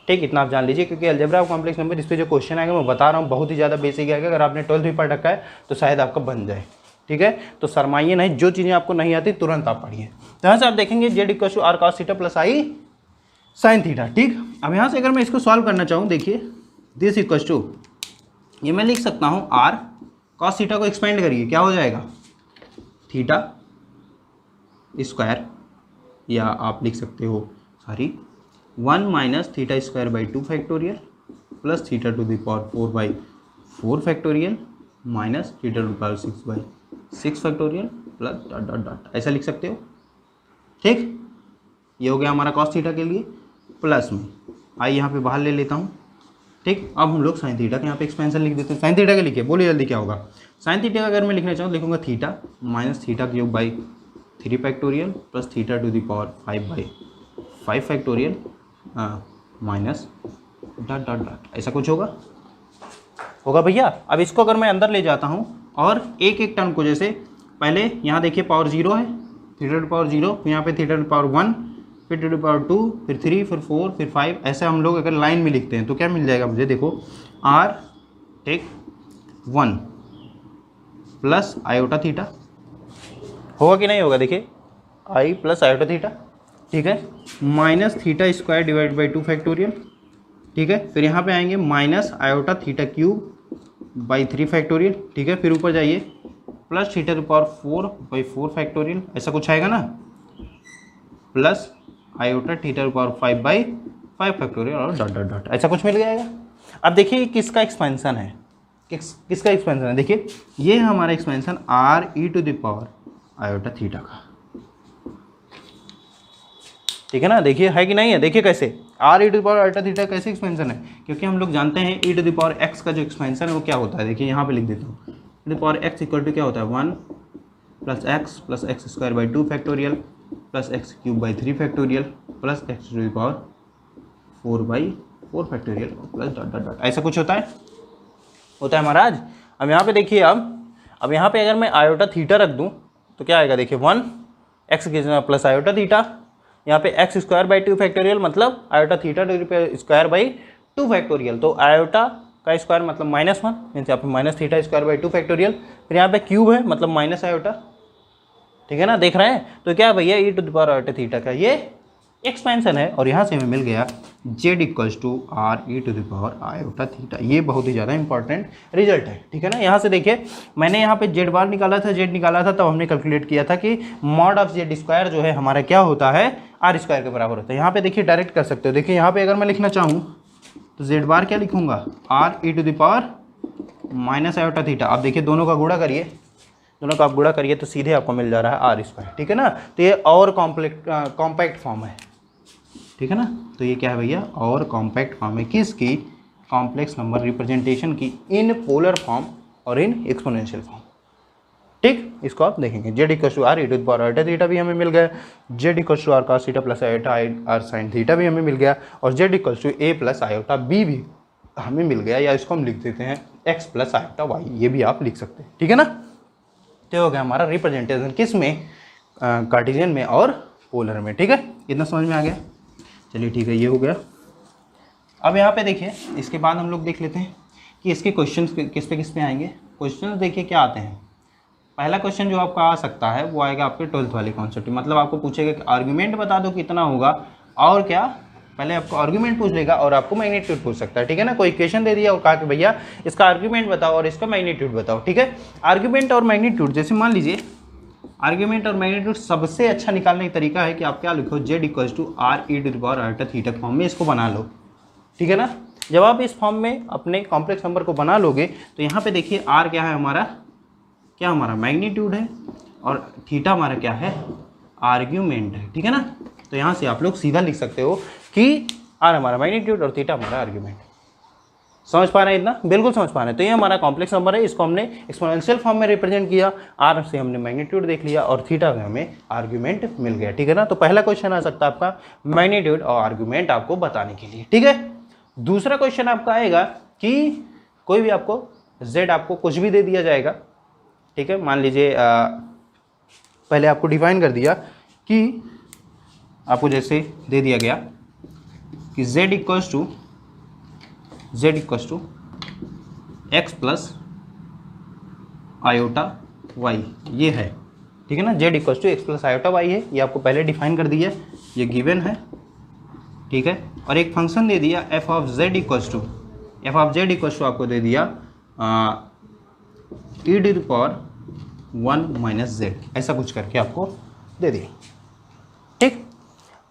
ठीक, इतना आप जान लीजिए, क्योंकि अलजेब्रा ऑफ कॉम्प्लेक्स नंबर इस पे जो क्वेश्चन आएगा मैं बता रहा हूँ बहुत ही ज़्यादा बेसिक आएगा। अगर आपने 12th भी पढ़ रखा है तो शायद आपका बन जाए। ठीक है, तो शर्माइए नहीं, जो चीज़ें आपको नहीं आती तुरंत आप पढ़िए। तो यहाँ से आप देखेंगे Z equal to R cos theta plus I sine theta. ठीक, अब यहाँ से अगर मैं इसको सॉल्व करना चाहूँ, देखिए दिस इक्वल टू, ये मैं लिख सकता हूँ आर कॉस थीटा को एक्सपेंड करिए, क्या हो जाएगा थीटा स्क्वायर, या आप लिख सकते हो 1 minus theta square by 2 factorial plus theta two the power 4 by 4 factorial minus theta two power 6 by 6 factorial plus dot dot dot, ऐसा लिख सकते हो। ठीक, ये हो गया हमारा कॉस थीटा के लिए। प्लस में आई यहाँ पे बाहर ले लेता हूँ। ठीक, अब हम लोग साइन थीटा का यहाँ पे एक्सपेंशन लिख देते हैं। साइन थीटा का लिखिए, बोलिए जल्दी क्या होगा। साइन थीटा का अगर मैं लिखना चाहूँ लिखूँगा theta minus theta cube by 3 factorial plus theta two the power 5 by 5 factorial minus dot dot dot, ऐसा कुछ होगा भैया। अब इसको अगर मैं अंदर ले जाता हूँ और एक एक टर्म को, जैसे पहले यहाँ देखिए पावर 0 है, थीटा टू पावर 0, फिर यहाँ पे थीटा टू पावर 1, फिर थीटा टू पावर 2, फिर 3, फिर 4, फिर 5, ऐसे हम लोग अगर लाइन में लिखते हैं तो क्या मिल जाएगा मुझे, देखो आर ठीक 1 प्लस आयोटा थीटा, होगा कि नहीं होगा, देखिए आई प्लस आयोटा थीटा। ठीक है, minus theta square divide by 2 factorial. ठीक है, फिर यहाँ पे आएंगे minus iota theta cube by 3 factorial. ठीक है, फिर ऊपर जाइए plus theta two power 4 by 4 factorial, ऐसा कुछ आएगा ना, प्लस iota theta two power 5 by 5 factorial और डॉट डॉट डॉट, ऐसा कुछ मिल जाएगा। अब देखिए किसका एक्सपेंशन है, किसका एक्सपेंशन है, देखिए ये है हमारा expansion R E to the power iota theta का। ठीक है ना, देखिए है कि नहीं है, देखिए कैसे R E to the power iota theta कैसे एक्सपेंशन है, क्योंकि हम लोग जानते हैं E to the power X का जो एक्सपेंशन है वो क्या होता है। देखिए यहाँ पे लिख देता हूँ, E to the power X equal to क्या होता है 1 plus X square by 2 factorial plus X cube by 3 factorial plus X to the power 4 by 4 factorial plus dot dot dot, ऐसा कुछ होता है महाराज। अब यहाँ पे देखिए, अब यहाँ पे अगर मैं आयोटा थीटा रख दूँ तो क्या आएगा, देखिए 1 एक्स प्लस आयोटा थीटा, यहाँ पे एक्स स्क्वायर बाई 2 फैक्टोरियल मतलब iota theta square by 2 factorial, तो आयोटा का स्क्वायर मतलब -1 मीन्स यहाँ पे minus theta square by 2 factorial, फिर यहाँ पे क्यूब है मतलब माइनस आयोटा। ठीक है ना, देख रहे हैं, तो क्या भैया E to the power iota theta का ये एक्सपेंशन है, और यहाँ से हमें मिल गया Z equals to R E to the power iota theta. ये बहुत ही ज़्यादा इंपॉर्टेंट रिजल्ट है। ठीक है ना, यहाँ से देखिए मैंने यहाँ पे जेड बार निकाला था, जेड निकाला था, तब हमने कैलकुलेट किया था कि मॉड ऑफ जेड स्क्वायर जो है हमारा क्या होता है, आर स्क्वायर के बराबर होता है। यहाँ पे देखिए डायरेक्ट कर सकते हो, देखिए यहाँ पे अगर मैं लिखना चाहूँ तो जेड बार क्या लिखूँगा, R E to the power minus iota theta. आप देखिए दोनों का गुणा करिए, दोनों का आप गुणा करिए तो सीधे आपको मिल जा रहा है आर स्क्वायर। ठीक है ना, तो ये और कॉम्पैक्ट फॉर्म है। ठीक है ना, तो ये क्या है भैया, और कॉम्पैक्ट फॉर्म है किसकी, कॉम्प्लेक्स नंबर रिप्रेजेंटेशन की, इन पोलर फॉर्म और इन एक्सपोनेंशियल फॉर्म। ठीक, इसको आप देखेंगे Z equal to R E to the power iota theta भी हमें मिल गया, Z equal to R cos theta plus iota R sine theta भी हमें मिल गया, और Z equal to A plus iota B भी हमें मिल गया, या इसको हम लिख देते हैं एक्स प्लस आयोटा वाई, ये भी आप लिख सकते हैं। ठीक है ना, तो हो गया हमारा रिप्रेजेंटेशन किस में, कार्टेशियन में और पोलर में। ठीक है, इतना समझ में आ गया, चलिए ठीक है, ये हो गया। अब यहाँ पे देखिए, इसके बाद हम लोग देख लेते हैं कि इसके क्वेश्चन किस पे आएंगे। क्वेश्चन देखिए क्या आते हैं। पहला क्वेश्चन जो आपका आ सकता है वो आएगा आपके 12th वाले कॉन्सेप्ट, मतलब आपको पूछेगा कि आर्ग्यूमेंट बता दो कितना होगा, और क्या पहले आपको आर्ग्यूमेंट पूछ लेगा और आपको मैग्नीट्यूड पूछ सकता है। ठीक है ना, कोई इक्वेशन दे दिया और कहा कि भैया इसका आर्ग्यूमेंट बताओ और इसका मैग्नीट्यूड बताओ। ठीक है, आर्ग्यूमेंट और मैग्नीट्यूड, जैसे मान लीजिए आर्ग्यूमेंट और मैग्नीट्यूड सबसे अच्छा निकालने का तरीका है कि आप क्या लिखो, Z equals to R E to the power iota theta form में इसको बना लो। ठीक है ना, जब आप इस फॉर्म में अपने कॉम्प्लेक्स नंबर को बना लोगे तो यहाँ पे देखिए आर क्या है हमारा, क्या हमारा मैग्नीट्यूड है, और थीटा हमारा क्या है, आर्ग्यूमेंट है। ठीक है ना, तो यहाँ से आप लोग सीधा लिख सकते हो कि आर हमारा मैग्नीट्यूड और थीटा हमारा आर्ग्यूमेंट। समझ पा रहे हैं इतना, बिल्कुल समझ पा रहे हैं। तो ये हमारा कॉम्प्लेक्स नंबर है, इसको हमने एक्सपोनेंशियल फॉर्म में रिप्रेजेंट किया, आर से हमने मैग्नीट्यूड देख लिया और थीटा में हमें आर्ग्यूमेंट मिल गया। ठीक है ना, तो पहला क्वेश्चन आ सकता है आपका मैग्नीट्यूड और आर्ग्यूमेंट आपको बताने के लिए। ठीक है, दूसरा क्वेश्चन आपका आएगा कि कोई भी आपको जेड आपको कुछ भी दे दिया जाएगा। ठीक है, मान लीजिए पहले आपको डिफाइन कर दिया कि आपको जैसे दे दिया गया कि z equals to X plus iota Y, ये है, ठीक है ना। z equals to X plus iota Y है, ये आपको पहले डिफाइन कर दिया, ये गिवन है, ठीक है। और एक फंक्शन दे दिया f of z equals to आपको दे दिया e to the power 1 minus z, ऐसा कुछ करके आपको दे दिया, ठीक।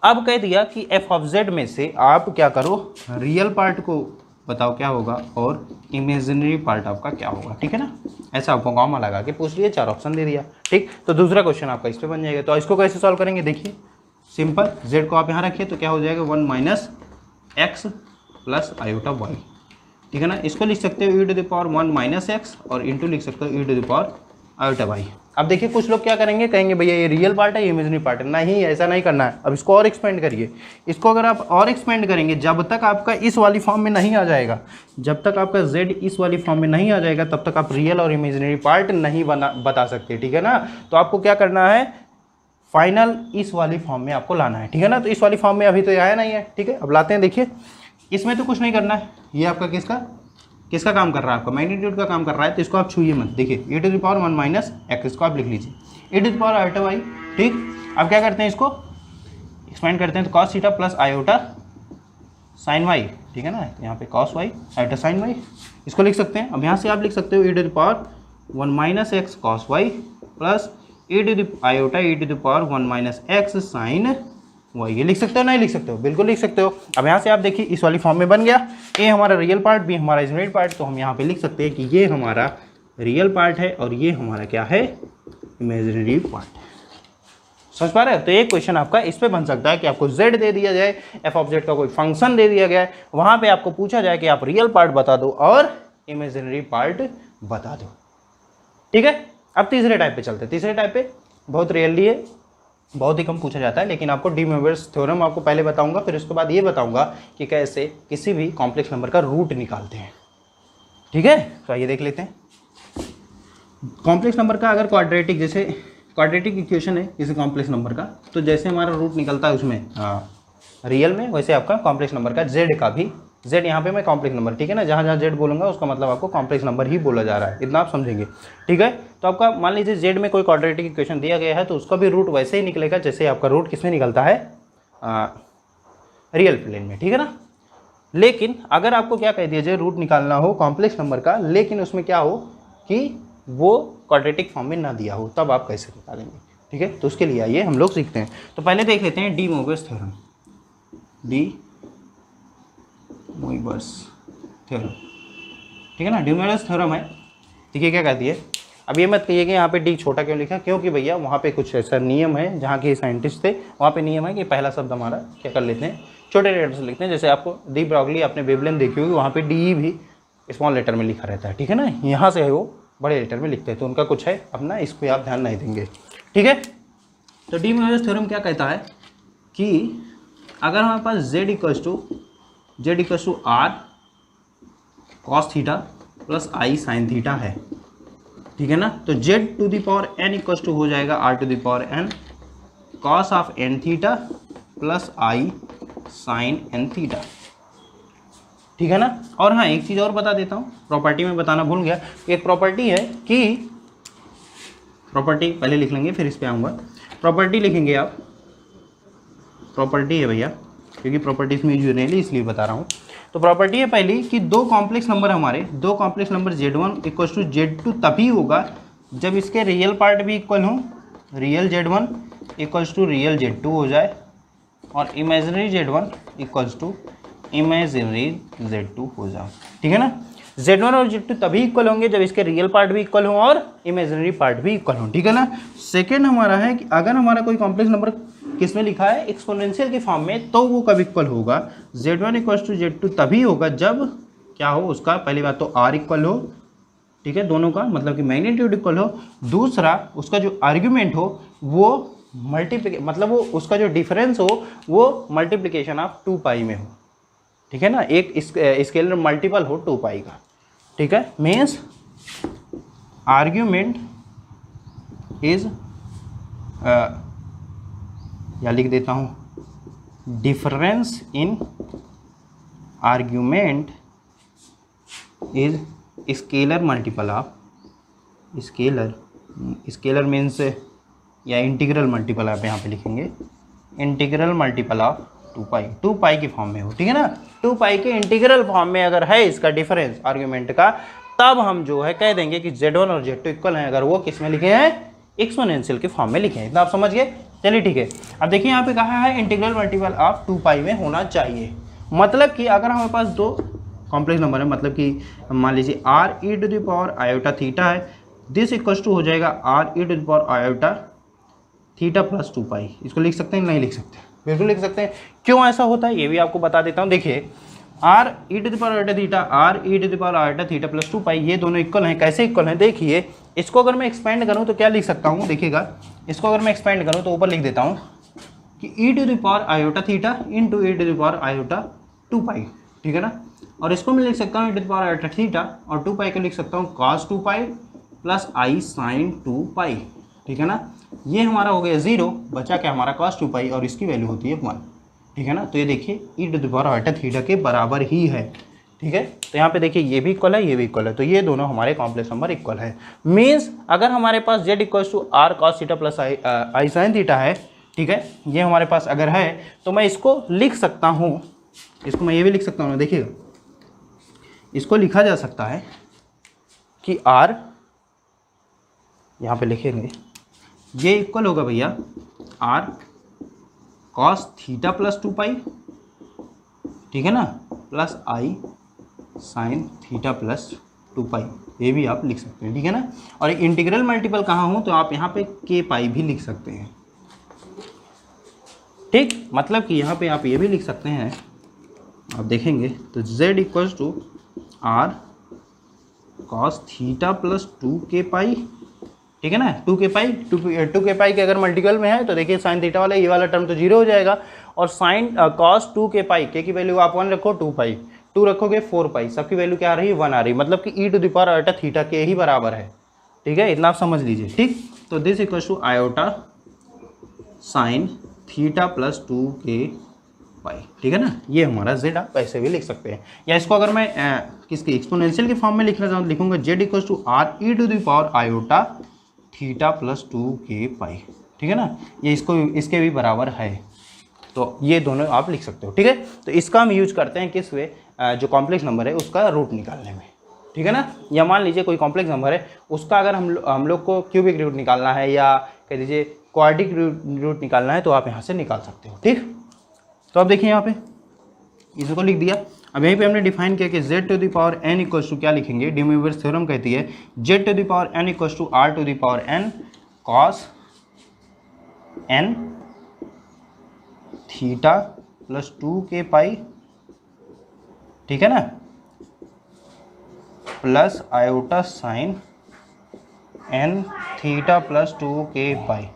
अब कह दिया कि f ऑफ z में से आप क्या करो, रियल पार्ट को बताओ क्या होगा और इमेजिनरी पार्ट आपका क्या होगा, ठीक है ना। ऐसा आपको कॉमा लगा के पूछ लिया, 4 ऑप्शन दे दिया, ठीक। तो दूसरा क्वेश्चन आपका इस पे बन जाएगा। तो इसको कैसे सॉल्व करेंगे, देखिए सिंपल, z को आप यहाँ रखिए तो क्या हो जाएगा 1 minus X plus iota Y, ठीक है ना। इसको लिख सकते हो e to the power 1 minus X और इंटू लिख सकते हो e to the power iota Y. अब देखिए कुछ लोग क्या करेंगे, कहेंगे भैया ये रियल पार्ट है ये इमेजिनरी पार्ट है, नहीं ऐसा नहीं करना है। अब इसको और एक्सपेंड करिए, इसको अगर आप और एक्सपेंड करेंगे जब तक आपका इस वाली फॉर्म में नहीं आ जाएगा, जब तक आपका z इस वाली फॉर्म में नहीं आ जाएगा तब तक आप रियल और इमेजिनरी पार्ट नहीं बता सकते, ठीक है ना। तो आपको क्या करना है, फाइनल इस वाली फॉर्म में आपको लाना है, ठीक है ना। तो इस वाली फॉर्म में अभी तो आया नहीं है, ठीक है। अब लाते हैं, देखिए इसमें तो कुछ नहीं करना है, ये आपका किसका काम कर रहा है, आपका मैग्नीट्यूड का काम कर रहा है, तो इसको आप छूइए मत। देखिए e to the power 1 minus X, इसको आप लिख लीजिए e to the power iota Y, ठीक। अब क्या करते हैं, इसको एक्सपेंड करते हैं तो cos theta plus iota sine Y, ठीक है ना। यहाँ पे cos Y iota sine Y, इसको लिख सकते हैं। अब यहाँ से आप लिख सकते हो e to the power 1 minus X cos Y plus e to the iota e to the power 1 minus X sine Y, ये लिख सकते हो, नहीं लिख सकते हो, बिल्कुल लिख सकते हो। अब यहाँ से आप देखिए इस वाली फॉर्म में बन गया, ए हमारा रियल पार्ट, बी हमारा इमेजिनरी पार्ट, तो हम यहाँ पे लिख सकते हैं कि ये हमारा रियल पार्ट है और ये हमारा क्या है, इमेजिनरी पार्ट। समझ पा रहे हो। तो एक क्वेश्चन आपका इस पे बन सकता है कि आपको z दे दिया जाए, f ऑफ z का कोई फंक्शन दे दिया गया है, वहाँ पे आपको पूछा जाए कि आप रियल पार्ट बता दो और इमेजिनरी पार्ट बता दो, ठीक है। अब तीसरे टाइप पे चलते हैं। तीसरे टाइप पे बहुत रेयरली है, बहुत ही कम पूछा जाता है, लेकिन आपको डी मोइरस थ्योरम आपको पहले बताऊंगा, फिर उसके बाद ये बताऊंगा कि कैसे किसी भी कॉम्प्लेक्स नंबर का रूट निकालते हैं, ठीक है। तो आइए देख लेते हैं। कॉम्प्लेक्स नंबर का अगर क्वाड्रेटिक, जैसे क्वाड्रेटिक इक्वेशन है किसी कॉम्प्लेक्स नंबर का, तो जैसे हमारा रूट निकलता है उसमें रियल में, वैसे आपका कॉम्प्लेक्स नंबर का z का भी, z यहाँ पे मैं कॉम्प्लेक्स नंबर, ठीक है ना, जहाँ जहाँ z बोलूँगा उसका मतलब आपको कॉम्प्लेक्स नंबर ही बोला जा रहा है, इतना आप समझेंगे, ठीक है। तो आपका मान लीजिए z में कोई क्वाड्रेटिक इक्वेशन दिया गया है तो उसका भी रूट वैसे ही निकलेगा जैसे आपका रूट किसमें निकलता है, रियल प्लेन में, ठीक है ना। लेकिन अगर आपको क्या कह दिया जाए, रूट निकालना हो कॉम्प्लेक्स नंबर का, लेकिन उसमें क्या हो कि वो क्वाड्रेटिक फॉर्म में ना दिया हो, तब आप कैसे निकालेंगे, ठीक है। तो उसके लिए आइए हम लोग सीखते हैं। तो पहले देख लेते हैं डी मोइरस थ्योरम, ठीक है ना। डी मोइरस थ्योरम है, देखिए क्या कहती है। अब ये मत कहिए कि यहाँ पे डी छोटा क्यों लिखा, क्योंकि भैया वहाँ पे कुछ ऐसा नियम है, जहाँ के साइंटिस्ट थे वहाँ पे नियम है कि पहला शब्द हमारा क्या कर लेते हैं, छोटे लेटर से लिखते हैं। जैसे आपको डी ब्रॉगली आपने वेवलेंथ देखी होगी, वहाँ पे डी भी स्मॉल लेटर में लिखा रहता है, ठीक है ना। यहाँ से है वो बड़े लेटर में लिखते हैं, तो उनका कुछ है अपना, इस पर आप ध्यान नहीं देंगे, ठीक है। तो डी मोइरस थ्योरम क्या कहता है कि अगर हमारे पास z equals to r cos theta plus i sin theta है, ठीक है ना, तो z to the power n equals to हो जाएगा r to the power n cos of n theta plus i sin n theta, ठीक है ना। और हाँ एक चीज़ और बता देता हूँ, प्रॉपर्टी में बताना भूल गया। एक प्रॉपर्टी है कि, प्रॉपर्टी पहले लिख लेंगे फिर इस पे आऊँगा। प्रॉपर्टी लिखेंगे आप, प्रॉपर्टी है भैया, क्योंकि प्रॉपर्टीज में यूज नहीं इसलिए बता रहा हूँ। तो प्रॉपर्टी है पहली कि दो कॉम्प्लेक्स नंबर हमारे, दो complex number z1 equals to z2 तभी होगा जब इसके रियल पार्ट भी इक्वल हों, real z1 equals to real z2 हो जाए और imaginary z1 equals to imaginary z2 हो जाए, ठीक है ना। z1 और z2 तभी इक्वल होंगे जब इसके रियल पार्ट भी इक्वल हों और इमेजिनरी पार्ट भी इक्वल हों, ठीक है ना। सेकेंड हमारा है कि अगर हमारा कोई कॉम्प्लेक्स नंबर किसमें लिखा है, एक्सपोनेंशियल के फॉर्म में, तो वो कब इक्वल होगा, z1 इक्वल्स टू z2 तभी होगा जब क्या हो, उसका पहली बात तो r इक्वल हो, ठीक है, दोनों का मतलब कि मैग्नीट्यूड इक्वल हो, दूसरा उसका जो आर्ग्यूमेंट हो वो मतलब वो उसका जो डिफरेंस हो वो मल्टीप्लिकेशन ऑफ 2 पाई में हो, ठीक है ना, एक स्केलर मल्टीपल हो 2 पाई का, ठीक है। मीन्स आर्ग्यूमेंट इज या लिख देता हूँ difference in argument is scalar multiple of scalar means या इंटीग्रल मल्टीपल आप यहाँ पे लिखेंगे, इंटीग्रल मल्टीपल ऑफ 2 पाई की फॉर्म में हो, ठीक है ना। 2 पाई के इंटीग्रल फॉर्म में अगर है इसका डिफरेंस आर्ग्यूमेंट का, तब हम जो है कह देंगे कि Z1 और Z2 इक्वल हैं, अगर वो किस में लिखे हैं, एक्सपोनेंशियल के फॉर्म में लिखे हैं। इतना आप समझ गए। चलिए ठीक है, अब देखिए यहाँ पे कहा है इंटीग्रल मल्टीपल ऑफ 2 पाई में होना चाहिए। मतलब कि अगर हमारे पास दो कॉम्प्लेक्स नंबर है, मतलब कि मान लीजिए R E to the power iota theta है, दिस इक्वल टू हो जाएगा R E to the power iota theta plus 2 pi. इसको लिख सकते हैं, नहीं लिख सकते, बिल्कुल लिख सकते हैं। क्यों ऐसा होता है ये भी आपको बता देता हूँ। देखिए R E to the power iota theta, R E to the power iota theta plus 2 pi, ये दोनों इक्वल हैं। कैसे इक्वल हैं, देखिए इसको अगर मैं एक्सपेंड करूँ तो क्या लिख सकता हूँ, देखिएगा इसको अगर मैं एक्सपेंड करूँ तो ऊपर लिख देता हूँ कि E to the power iota theta into E to the power iota 2 pi, ठीक है ना। और इसको मैं लिख सकता हूँ E to the power iota theta, और 2 पाई को लिख सकता हूँ cos 2 pi plus I sine 2 pi, ठीक है ना। ये हमारा हो गया 0, बचा क्या हमारा cos 2 पाई, और इसकी वैल्यू होती है 1, ठीक है ना। तो ये देखिए E to the power iota theta के बराबर ही है, ठीक है। तो यहाँ पे देखिए ये भी इक्वल है, ये भी इक्वल है, तो ये दोनों हमारे कॉम्प्लेक्स नंबर इक्वल है। मीन्स अगर हमारे पास z equal to R cos theta plus I sine theta है, ठीक है, ये हमारे पास अगर है तो मैं इसको लिख सकता हूँ, इसको मैं ये भी लिख सकता हूँ, देखिएगा इसको लिखा जा सकता है कि r यहाँ पे लिखेंगे, ये इक्वल होगा भैया r cos theta plus 2 pi, ठीक है ना, plus I sine theta plus 2 pi, ये भी आप लिख सकते हैं, ठीक है ना। और इंटीग्रल मल्टीपल कहाँ हो तो आप यहाँ पे के पाई भी लिख सकते हैं, ठीक। मतलब कि यहाँ पे आप ये भी लिख सकते हैं, आप देखेंगे तो z equals to R cos theta plus 2 K pi, ठीक है ना। 2 के पाई के अगर मल्टीपल में है तो देखिए साइन थीटा वाला ये वाला टर्म तो 0 हो जाएगा, और साइन कॉस 2 के पाई, के की वैल्यू आप 1 रखो, 2 पाई 2 रखोगे 4 पाई, सबकी वैल्यू क्या आ रही है 1 आ रही है, मतलब कि E to the power iota theta के ही बराबर है, ठीक है। इतना आप समझ लीजिए, ठीक। तो this equals to iota sine theta plus 2 K pi, ठीक है ना। ये हमारा z आप ऐसे भी लिख सकते हैं, या इसको अगर मैं किसके एक्सपोनेंशियल के फॉर्म में लिखना चाहूँ लिखूंगा z equals to R E to the power iota theta plus 2 K pi, ठीक है ना। ये इसके भी बराबर है, तो ये दोनों आप लिख सकते हो, ठीक है। तो इसका हम यूज करते हैं किस वे, जो कॉम्प्लेक्स नंबर है उसका रूट निकालने में, ठीक है ना। या मान लीजिए कोई कॉम्प्लेक्स नंबर है, उसका अगर हम लोग को क्यूबिक रूट निकालना है या कह दीजिए क्वाड्रिक रूट निकालना है, तो आप यहाँ से निकाल सकते हो, ठीक। तो अब देखिए यहाँ पे इसको लिख दिया। अब यहीं पे हमने डिफाइन किया कि z to the power n equals to क्या लिखेंगे, डी मोइरस थ्योरम कहती है z to the power n equals to r to the power n cos n theta plus 2 K pi, ठीक है ना, प्लस iota sine n theta plus 2 K pi,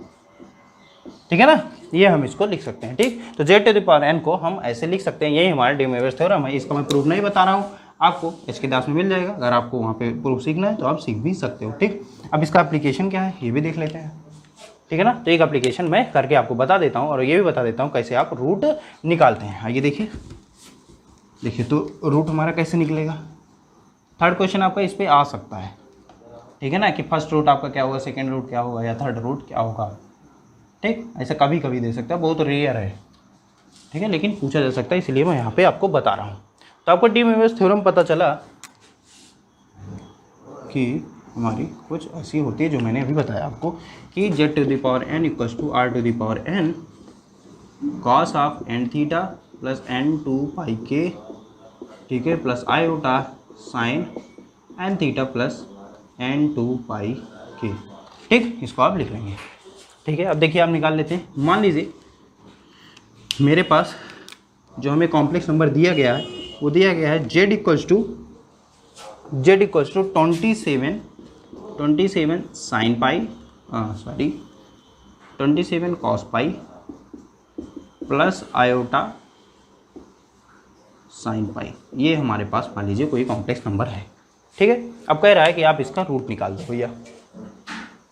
ठीक है ना। ये हम इसको लिख सकते हैं, ठीक। तो z to the power n को हम ऐसे लिख सकते हैं, यही हमारा डी मोइरस थ्योरम है। इसका मैं प्रूफ नहीं बता रहा हूँ, आपको इसके क्लास में मिल जाएगा, अगर आपको वहाँ पे प्रूफ सीखना है तो आप सीख भी सकते हो, ठीक। अब इसका एप्लीकेशन क्या है ये भी देख लेते हैं, ठीक है ना। तो एक एप्लीकेशन मैं करके आपको बता देता हूँ, और ये भी बता देता हूँ कैसे आप रूट निकालते हैं। आइए देखिए तो रूट हमारा कैसे निकलेगा। थर्ड क्वेश्चन आपका इस पर आ सकता है, ठीक है ना, कि फर्स्ट रूट आपका क्या होगा, सेकेंड रूट क्या होगा, या थर्ड रूट क्या होगा, ठीक। ऐसा कभी कभी दे सकता है, बहुत रेयर है, ठीक है, लेकिन पूछा जा सकता है, इसलिए मैं यहाँ पे आपको बता रहा हूँ। तो आपको डी मोइरस थ्योरम पता चला कि हमारी कुछ ऐसी होती है जो मैंने अभी बताया आपको कि z to the power n equals to r to the power n cos of n theta plus n 2 pi के, ठीक है, प्लस iota sine n theta plus n 2 pi के, ठीक। इसको आप लिख लेंगे, ठीक है। अब देखिए आप निकाल लेते हैं। मान लीजिए मेरे पास जो हमें कॉम्प्लेक्स नंबर दिया गया है वो दिया गया है z equals to 27 sine pi, 27 cos pi plus iota sine pi. ये हमारे पास मान लीजिए कोई कॉम्प्लेक्स नंबर है, ठीक है। अब कह रहा है कि आप इसका रूट निकाल दो भैया,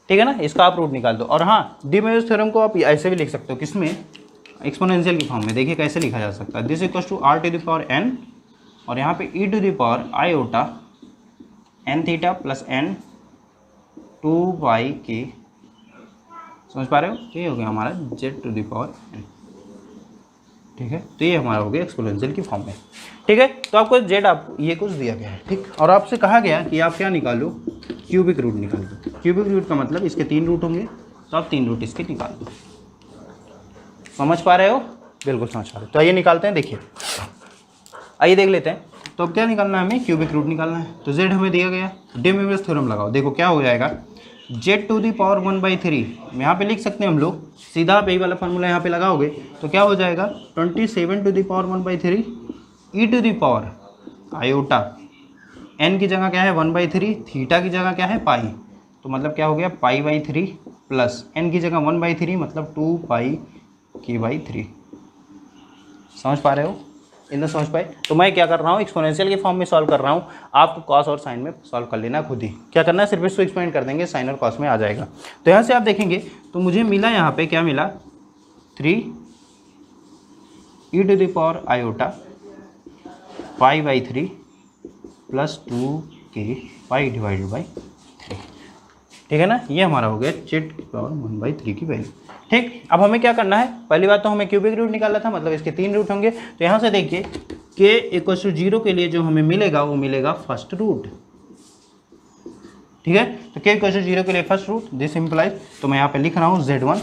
ठीक है ना, इसका आप रूट निकाल दो। और हाँ, डी मोइरस थ्योरम को आप ऐसे भी लिख सकते हो, किसमें, एक्सपोनेंशियल की फॉर्म में। देखिए कैसे लिखा जा सकता है, this equals to r to the power n और यहाँ पे e to the power iota N theta plus N 2 k, समझ पा रहे हो? तो ये हो गया हमारा z to the power n, ठीक है। तो ये हमारा हो गया एक्सपोनेंशियल की फॉर्म में, ठीक है। तो आपको z आप ये कुछ दिया गया है, ठीक। और आपसे कहा गया कि आप क्या निकालो, क्यूबिक रूट निकाल दो। क्यूबिक रूट का मतलब इसके 3 रूट होंगे, तो आप 3 रूट इसके निकाल दो। समझ पा रहे हो? बिल्कुल समझ पा रहे हो। तो आइए निकालते हैं, देखिए आइए देख लेते हैं। तो अब क्या निकालना है हमें, क्यूबिक रूट निकालना है। तो z हमें दिया गया, डी मोइरस थ्योरम लगाओ। देखो क्या हो जाएगा, z टू दी पावर 1/3, यहाँ पे लिख सकते हैं हम लोग, सीधा आप यही वाला फार्मूला यहाँ पे लगाओगे तो क्या हो जाएगा 27 to the power 1/3 e to the power iota, n की जगह क्या है 1/3, थीटा की जगह क्या है पाई, तो मतलब क्या हो गया पाई/3 प्लस n की जगह 1/3 मतलब 2πk/3। समझ पा रहे हो? इतना समझ पाए? तो मैं क्या कर रहा हूँ, एक्सपोनेंशियल के फॉर्म में सॉल्व कर रहा हूँ, आपको कॉस और साइन में सॉल्व कर लेना खुद ही। क्या करना है, सिर्फ इसको एक्सपेंड कर देंगे, साइन और कॉस में आ जाएगा। तो यहाँ से आप देखेंगे तो मुझे मिला यहाँ पे क्या मिला 3 e to the power iota पाई/3 प्लस 2k पाई/3, ठीक है ना। ये हमारा हो गया z की पावर 1/3 की वैल्यू, ठीक। अब हमें क्या करना है, पहली बात तो हमें क्यूबिक रूट निकालना था, मतलब इसके 3 रूट होंगे। तो यहाँ से देखिए k = 0 के लिए जो हमें मिलेगा वो मिलेगा फर्स्ट रूट, ठीक है। तो k = 0 के लिए फर्स्ट रूट, दिस इम्प्लाइज, तो मैं यहाँ पे लिख रहा हूँ z1,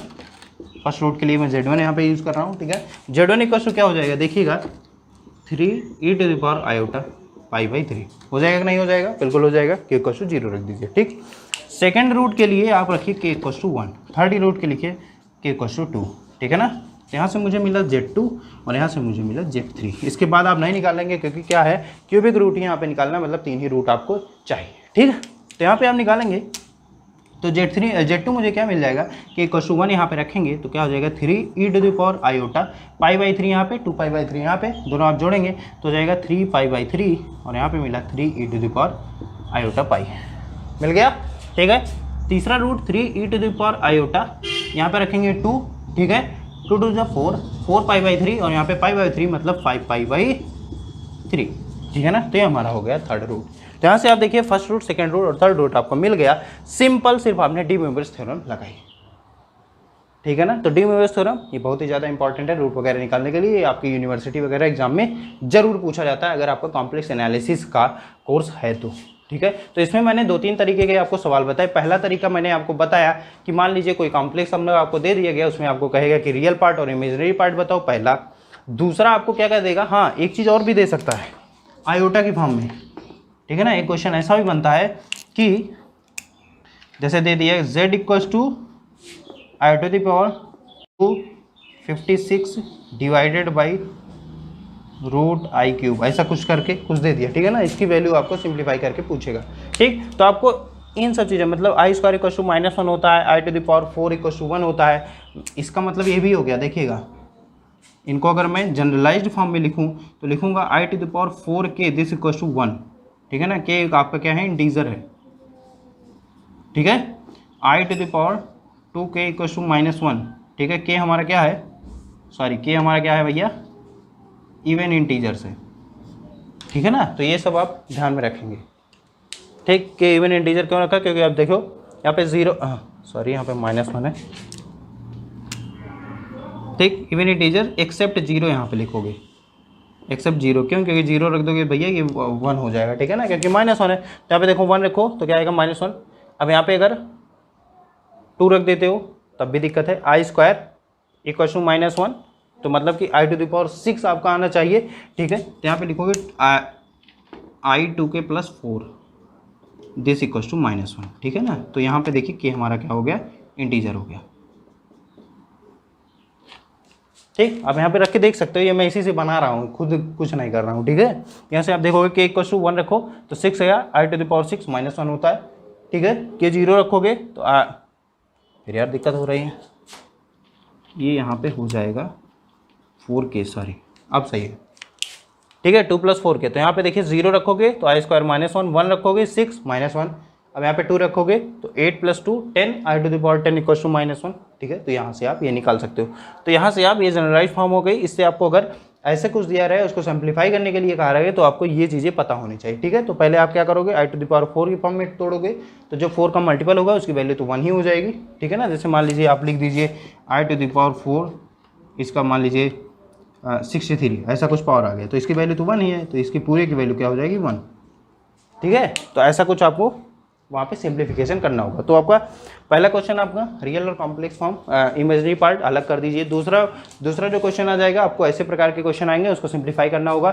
फर्स्ट रूट के लिए मैं z1 यहाँ पे यूज़ कर रहा हूँ, ठीक है। z1 = क्या हो जाएगा, देखिएगा 3 e to the power iota पाई/3 हो जाएगा कि नहीं हो जाएगा, बिल्कुल हो जाएगा। k = 0 रख दीजिए, ठीक। सेकेंड रूट के लिए आप रखिए k = 1, थर्ड रूट के लिखिए k = 2, ठीक है ना। तो यहाँ से मुझे मिला z2 और यहाँ से मुझे मिला z3। इसके बाद आप नहीं निकालेंगे क्योंकि क्या है, क्यूबिक रूट ही यहाँ पे निकालना, मतलब 3 ही रूट आपको चाहिए, ठीक है। तो यहाँ पे आप निकालेंगे तो z2 मुझे क्या मिल जाएगा, k = 1 यहाँ पे रखेंगे तो क्या हो जाएगा 3 e to the power iota पाई/3 यहाँ पे 2π/3 यहाँ पे, दोनों आप जोड़ेंगे तो हो जाएगा 3π/3 और यहाँ पे मिला 3 e to the power iota pi, मिल गया, ठीक है। तीसरा root 3 e to the power iota, यहाँ पे रखेंगे 2, ठीक है, 2 टू द 4π/3 और यहाँ पे π/3 मतलब 5π/3, ठीक है ना। तो ये हमारा हो गया थर्ड रूट। तो यहाँ से आप देखिए फर्स्ट रूट, सेकंड रूट और थर्ड रूट आपको मिल गया, सिंपल, सिर्फ आपने डी मोइरस थ्योरम लगाई, ठीक है ना। तो डी मोइरस थ्योरम ये बहुत ही ज़्यादा इंपॉर्टेंट है रूट वगैरह निकालने के लिए, आपकी यूनिवर्सिटी वगैरह एग्जाम में जरूर पूछा जाता है अगर आपका कॉम्प्लेक्स एनालिसिस का कोर्स है तो, ठीक है। तो इसमें मैंने 2-3 तरीके के आपको सवाल बताए। पहला तरीका मैंने आपको बताया कि मान लीजिए कोई कॉम्प्लेक्स हम लोग आपको दे दिया गया, उसमें आपको कहेगा कि रियल पार्ट और इमेजिनरी पार्ट बताओ, पहला। दूसरा आपको क्या कर देगा, हाँ एक चीज़ और भी दे सकता है आयोटा की फॉर्म में, ठीक है ना। एक क्वेश्चन ऐसा भी बनता है कि जैसे दे दिया z = i to the power 256 divided by √i³, ऐसा कुछ करके कुछ दे दिया, ठीक है ना। इसकी वैल्यू आपको सिंप्लीफाई करके पूछेगा, ठीक। तो आपको इन सब चीज़ें, मतलब i² = -1 होता है, i टू द पावर 4 = 1 होता है, इसका मतलब ये भी हो गया। देखिएगा इनको अगर मैं जनरलाइज्ड फॉर्म में लिखूं तो लिखूंगा i to the power 4k this = 1, ठीक है ना। k आपका क्या है, इंटीजर है, ठीक है। i to the power 2k = -1, ठीक है। k हमारा क्या है, सॉरी k हमारा क्या है भैया, इवन इंटीजर से, ठीक है ना। तो ये सब आप ध्यान में रखेंगे, ठीक। k इवन इंटीजर क्यों रखा, क्योंकि आप देखो यहाँ पे 0, सॉरी यहाँ पे -1 है, ठीक। इवन इंटीजर एक्सेप्ट 0 यहाँ पे लिखोगे, एक्सेप्ट 0 क्यों, क्योंकि 0 रख दोगे भैया ये 1 हो जाएगा, ठीक है ना, क्योंकि -1 है। तो यहाँ पे देखो 1 रखो तो क्या आएगा -1। अब यहाँ पे अगर 2 रख देते हो तब भी दिक्कत है। i² = -1 तो मतलब कि i टू द पावर 6 आपका आना चाहिए, ठीक है। तो यहाँ पे लिखोगे i2k + 4 दिस = -1, ठीक है ना। तो यहाँ पे देखिए k हमारा क्या हो गया, इंटीजर हो गया, ठीक। आप यहाँ पे रख के देख सकते हो, ये मैं इसी से बना रहा हूँ, खुद कुछ नहीं कर रहा हूँ, ठीक है। यहाँ से आप देखोगे k = 1 रखो तो 6 गया, i टू द पावर 6 -1 होता है, ठीक है। k 0 रखोगे तो फिर यार दिक्कत हो रही है, ये यहाँ पे हो जाएगा 4k, सॉरी अब सही है, ठीक है। 2 + 4k, तो यहाँ पे देखिए 0 रखोगे तो i² -1, 1 रखोगे 6 -1, अब यहाँ पे 2 रखोगे तो 8 + 2 10, i टू द पावर 10 = -1, ठीक है। तो यहाँ से आप ये निकाल सकते हो। तो यहाँ से आप ये जनरलाइज फॉर्म हो गई, इससे आपको अगर ऐसे कुछ दिया रहे, उसको सिंप्लीफाई करने के लिए कहा रहे, तो आपको ये चीज़ें पता होनी चाहिए, ठीक है। तो पहले आप क्या करोगे, i⁴ की फॉर्म में तोड़ोगे, तो जो 4 का मल्टीपल होगा उसकी वैल्यू तो 1 ही हो जाएगी, ठीक है ना। जैसे मान लीजिए आप लिख दीजिए i⁴, इसका मान लीजिए 63, ऐसा कुछ पावर आ गया, तो इसकी वैल्यू तो 1 ही है, तो इसकी पूरे की वैल्यू क्या हो जाएगी 1, ठीक है। तो ऐसा कुछ आपको वहाँ पे सिंप्लीफिकेशन करना होगा। तो आपका पहला क्वेश्चन आपका रियल और कॉम्प्लेक्स फॉर्म, इमेजनरी पार्ट अलग कर दीजिए। दूसरा जो क्वेश्चन आ जाएगा, आपको ऐसे प्रकार के क्वेश्चन आएंगे, उसको सिंप्लीफाई करना होगा।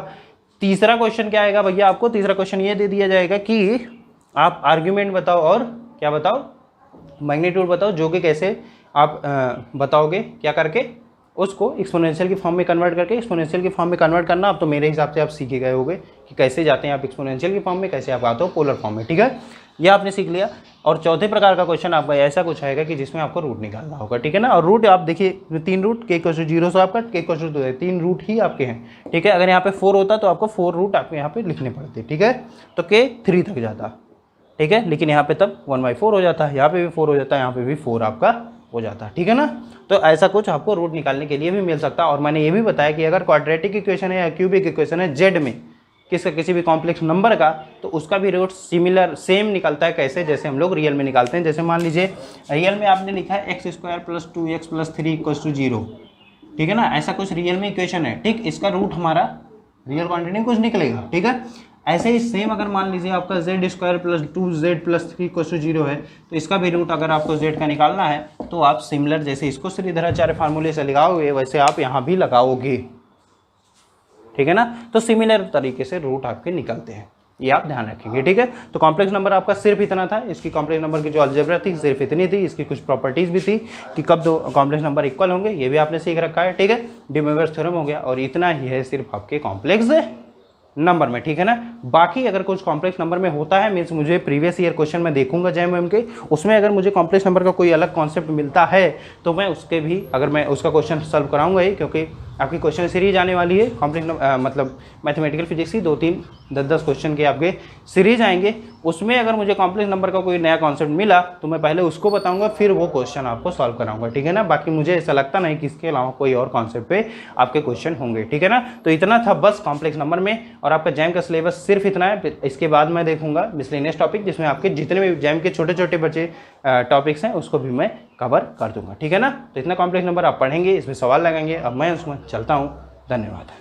तीसरा क्वेश्चन क्या आएगा भैया, आपको तीसरा क्वेश्चन ये दे दिया जाएगा कि आप आर्ग्यूमेंट बताओ और क्या बताओ, मैग्नीट्यूड बताओ, जो कि कैसे आप बताओगे, क्या करके उसको एक्सपोनेंशियल की फॉर्म में कन्वर्ट करके। एक्सपोनेंशियल की फॉर्म में कन्वर्ट करना अब तो मेरे हिसाब से आप सीख गए होगे कि कैसे जाते हैं आप एक्सपोनेंशियल की फॉर्म में, कैसे आप आते हो पोलर फॉर्म में, ठीक है, ये आपने सीख लिया। और चौथे प्रकार का क्वेश्चन आपका ऐसा कुछ आएगा कि जिसमें आपको रूट निकालना होगा, ठीक है ना। और रूट आप देखिए 3 रूट, k = 0 से आपका k = 2 है, 3 रूट ही आपके हैं, ठीक है। अगर यहाँ पे 4 होता तो आपको 4 रूट आपको यहाँ पे लिखने पड़ते, ठीक है, तो k 3 तक जाता, ठीक है। लेकिन यहाँ पे तब 1/4 हो जाता है, यहाँ पे भी 4 हो जाता है, यहाँ पे भी 4 आपका हो जाता है, ठीक है ना। तो ऐसा कुछ आपको रूट निकालने के लिए भी मिल सकता है। और मैंने ये भी बताया कि अगर क्वाड्रेटिक इक्वेशन है या क्यूबिक इक्वेशन है जेड में किसी भी कॉम्प्लेक्स नंबर का, तो उसका भी रूट सेम निकलता है। कैसे, जैसे हम लोग रियल में निकालते हैं। जैसे मान लीजिए रियल में आपने लिखा है x² + 2x + 3 = 0, ठीक है ना, ऐसा कुछ रियल में इक्वेशन है, ठीक। इसका रूट हमारा रियल क्वांटिटी कुछ निकलेगा, ठीक है। ऐसे ही सेम अगर मान लीजिए आपका z² + 2z + 3 = 0 है, तो इसका भी रूट अगर आपको z का निकालना है तो आप सिमिलर जैसे इसको श्रीधराचार्य फार्मूले से लगाओगे वैसे आप यहाँ भी लगाओगे, ठीक है ना। तो सिमिलर तरीके से रूट आपके निकलते हैं, ये आप ध्यान रखेंगे, ठीक है। तो कॉम्प्लेक्स नंबर आपका सिर्फ इतना था, इसकी कॉम्प्लेक्स नंबर की जो अलजेब्रा थी सिर्फ इतनी थी। इसकी कुछ प्रॉपर्टीज भी थी कि कब दो कॉम्प्लेक्स नंबर इक्वल होंगे, ये भी आपने सीख रखा है, ठीक है। डी मोइरस थ्योरम हो गया, और इतना ही है सिर्फ आपके कॉम्प्लेक्स नंबर में, ठीक है ना। बाकी अगर कुछ कॉम्प्लेक्स नंबर में होता है, मीन्स मुझे प्रीवियस ईयर क्वेश्चन में देखूंगा JMM के, उसमें अगर मुझे कॉम्प्लेक्स नंबर का कोई अलग कॉन्सेप्ट मिलता है तो मैं उसके भी अगर मैं उसका क्वेश्चन सॉल्व कराऊंगा ही, क्योंकि आपकी क्वेश्चन सीरीज आने वाली है कॉम्प्लेक्स मतलब मैथमेटिकल फिजिक्स की 2-3 10-10 क्वेश्चन के आपके सीरीज आएंगे। उसमें अगर मुझे कॉम्प्लेक्स नंबर का कोई नया कॉन्सेप्ट मिला तो मैं पहले उसको बताऊंगा, फिर वो क्वेश्चन आपको सॉल्व कराऊंगा, ठीक है ना। बाकी मुझे ऐसा लगता नहीं कि इसके अलावा कोई और कॉन्सेप्ट पे आपके क्वेश्चन होंगे, ठीक है ना। तो इतना था बस कॉम्प्लेक्स नंबर में, और आपका जैम का सिलेबस सिर्फ इतना है। इसके बाद मैं देखूंगा मिसलेनियस टॉपिक, जिसमें आपके जितने भी जैम के छोटे छोटे बच्चे टॉपिक्स हैं उसको भी मैं कवर कर दूंगा, ठीक है ना। तो इतना कॉम्प्लेक्स नंबर आप पढ़ेंगे, इसमें सवाल लगाएंगे। अब मैं उसमें चलता हूँ, धन्यवाद।